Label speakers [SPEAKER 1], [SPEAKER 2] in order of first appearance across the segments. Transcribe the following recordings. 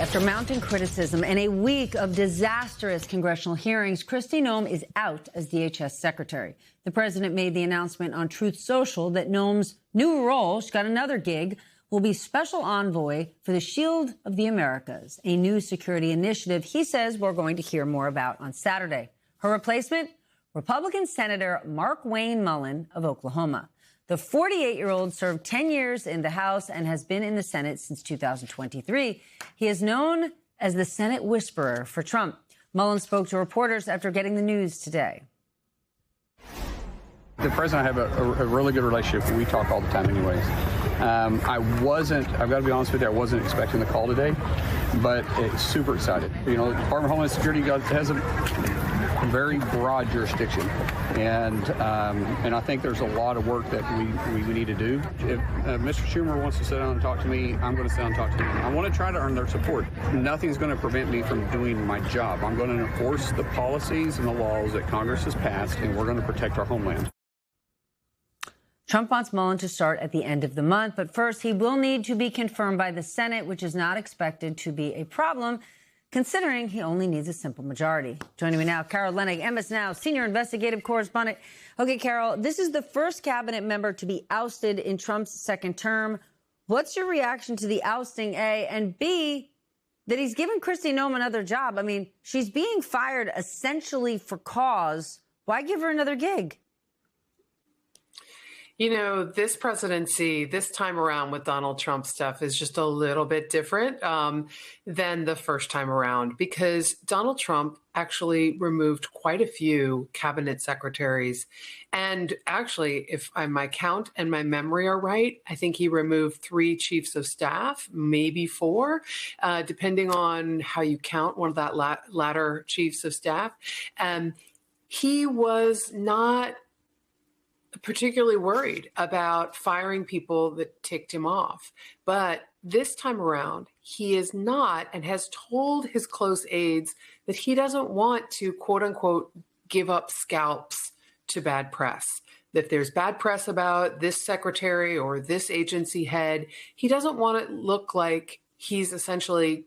[SPEAKER 1] After mounting criticism and a week of disastrous congressional hearings, Kristi Noem is out as DHS secretary. The president made the announcement on Truth Social that Noem's new role, she's got another gig, will be special envoy for the Shield of the Americas, a new security initiative he says we're going to hear more about on Saturday. Her replacement, Republican Senator Markwayne Mullin of Oklahoma. The 48-year-old served 10 years in the House and has been in the Senate since 2023. He is known as the Senate whisperer for Trump. Mullin spoke to reporters after getting the news today.
[SPEAKER 2] The president and I have a really good relationship. We talk all the time anyways. I've got to be honest with you, I wasn't expecting the call today, but it's super excited. You know, the Department of Homeland Security has a very broad jurisdiction, and I think there's a lot of work that we need to do. If Mr. Schumer wants to sit down and talk to me, I'm going to sit down and talk to him. I want to try to earn their support. Nothing's going to prevent me from doing my job. I'm going to enforce the policies and the laws that Congress has passed, and we're going to protect our homeland.
[SPEAKER 1] Trump wants Mullin to start at the end of the month, but first he will need to be confirmed by the Senate, which is not expected to be a problem, considering he only needs a simple majority. Joining me now, Carol Leonnig, MS Now senior investigative correspondent. Okay, Carol, this is the first cabinet member to be ousted in Trump's second term. What's your reaction to the ousting, A, and B, that he's given Kristi Noem another job? I mean, she's being fired essentially for cause. Why give her another gig?
[SPEAKER 3] You know, this presidency, this time around with Donald Trump stuff is just a little bit different than the first time around, because Donald Trump actually removed quite a few cabinet secretaries. And actually, if my count and my memory are right, I think he removed 3 chiefs of staff, maybe 4, depending on how you count one of that latter chiefs of staff. And he was not particularly worried about firing people that ticked him off. But this time around, he is not, and has told his close aides that he doesn't want to, quote unquote, give up scalps to bad press. If there's bad press about this secretary or this agency head, he doesn't want it to look like he's essentially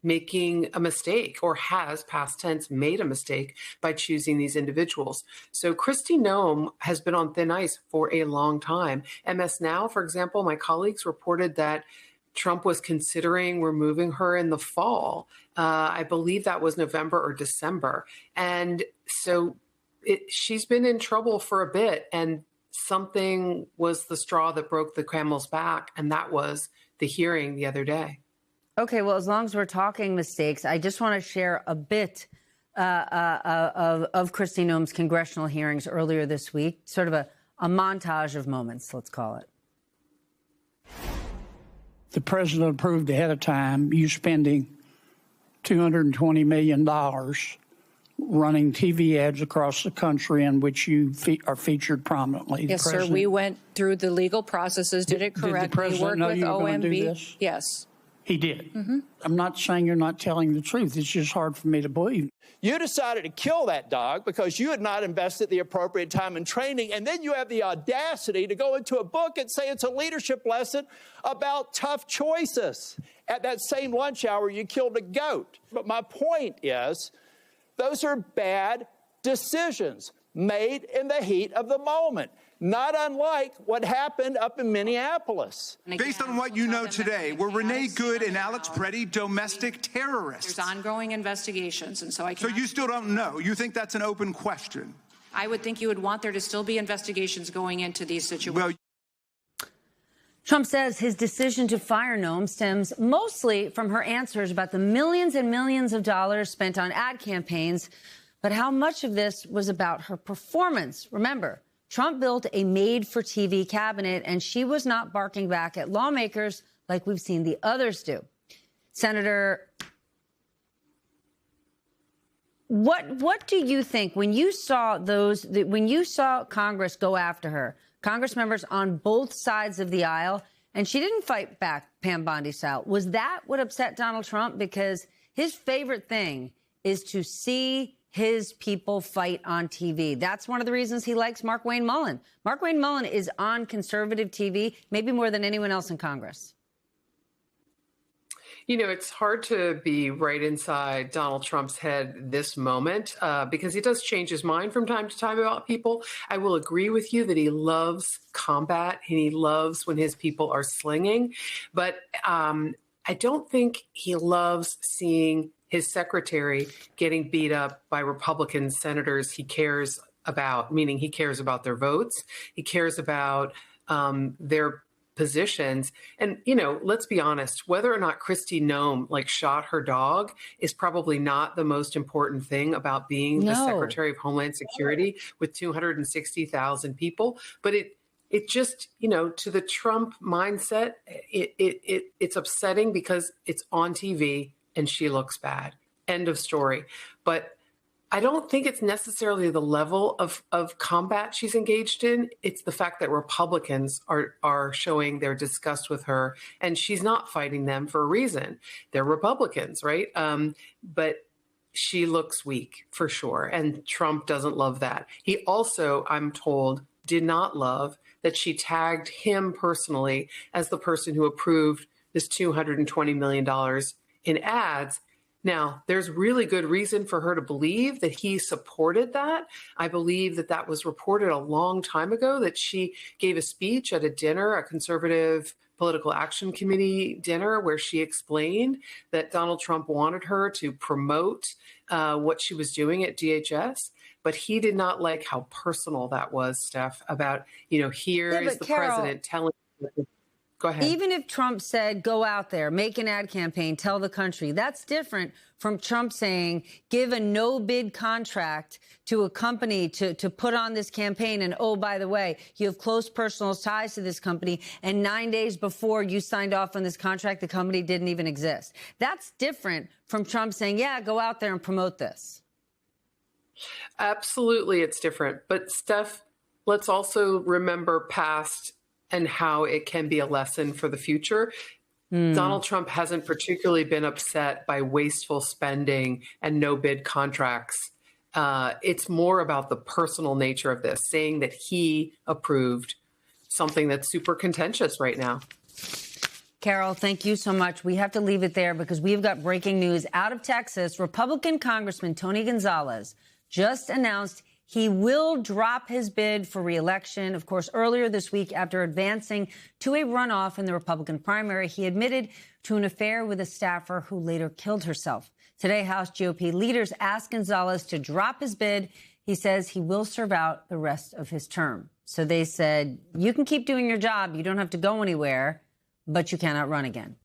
[SPEAKER 3] making a mistake, or has, past tense, made a mistake by choosing these individuals. So Kristi Noem has been on thin ice for a long time. MS Now, for example, my colleagues reported that Trump was considering removing her in the fall. I believe that was November or December. And so she's been in trouble for a bit, and something was the straw that broke the camel's back, and that was the hearing the other day.
[SPEAKER 1] Okay, well, as long as we're talking mistakes, I just want to share a bit of Kristi Noem's congressional hearings earlier this week, sort of a montage of moments, let's call it.
[SPEAKER 4] The president approved ahead of time you spending $220 million running TV ads across the country in which you are featured prominently.
[SPEAKER 5] Yes, sir. We went through the legal processes, did it correctly.
[SPEAKER 4] Did the president know you were going to do this?
[SPEAKER 5] Yes.
[SPEAKER 4] He did. Mm-hmm. I'm not saying you're not telling the truth. It's just hard for me to believe.
[SPEAKER 6] You decided to kill that dog because you had not invested the appropriate time in training, and then you have the audacity to go into a book and say it's a leadership lesson about tough choices. At that same lunch hour, you killed a goat. But my point is, those are bad decisions made in the heat of the moment. Not unlike what happened up in Minneapolis.
[SPEAKER 7] Based on what you know today, were Renee Good and Alex Preddy domestic terrorists?
[SPEAKER 5] There's ongoing investigations, and so I can't...
[SPEAKER 7] So you still don't know? You think that's an open question?
[SPEAKER 5] I would think you would want there to still be investigations going into these situations.
[SPEAKER 1] Well, Trump says his decision to fire Noem stems mostly from her answers about the millions and millions of dollars spent on ad campaigns, but how much of this was about her performance? Remember, Trump built a made-for-TV cabinet, and she was not barking back at lawmakers like we've seen the others do. Senator, what do you think when you saw Congress go after her, Congress members on both sides of the aisle, and she didn't fight back Pam Bondi style? Was that what upset Donald Trump? Because his favorite thing is to see his people fight on TV. That's one of the reasons he likes Markwayne Mullin. Markwayne Mullin is on conservative TV, maybe more than anyone else in Congress.
[SPEAKER 3] You know, it's hard to be right inside Donald Trump's head this moment because he does change his mind from time to time about people. I will agree with you that he loves combat and he loves when his people are slinging. But I don't think he loves seeing his secretary getting beat up by Republican senators he cares about, meaning he cares about their votes. He cares about their positions. And, you know, let's be honest, whether or not Kristi Noem shot her dog is probably not the most important thing about being the Secretary of Homeland Security with 260,000 people. But it just, you know, to the Trump mindset, it's upsetting because it's on TV and she looks bad. End of story. But I don't think it's necessarily the level of combat she's engaged in. It's the fact that Republicans are showing their disgust with her, and she's not fighting them for a reason. They're Republicans, right? But she looks weak for sure, and Trump doesn't love that. He also, I'm told, did not love that she tagged him personally as the person who approved this $220 million in ads. Now, there's really good reason for her to believe that he supported that. I believe that that was reported a long time ago, that she gave a speech at a dinner, a conservative political action committee dinner, where she explained that Donald Trump wanted her to promote what she was doing at DHS. But he did not like how personal that was, Steph, about, you know, here is the president telling you. Go ahead.
[SPEAKER 1] Even if Trump said, go out there, make an ad campaign, tell the country, that's different from Trump saying, give a no-bid contract to a company to put on this campaign. And, oh, by the way, you have close personal ties to this company. And 9 days before you signed off on this contract, the company didn't even exist. That's different from Trump saying, yeah, go out there and promote this.
[SPEAKER 3] Absolutely, it's different. But, Steph, let's also remember past and how it can be a lesson for the future. Donald Trump hasn't particularly been upset by wasteful spending and no-bid contracts. It's more about the personal nature of this, saying that he approved something that's super contentious right now.
[SPEAKER 1] Carol, thank you so much. We have to leave it there because we've got breaking news out of Texas. Republican Congressman Tony Gonzalez just announced he will drop his bid for re-election. Of course, earlier this week, after advancing to a runoff in the Republican primary, he admitted to an affair with a staffer who later killed herself. Today, House GOP leaders asked Gonzalez to drop his bid. He says he will serve out the rest of his term. So they said, you can keep doing your job. You don't have to go anywhere, but you cannot run again.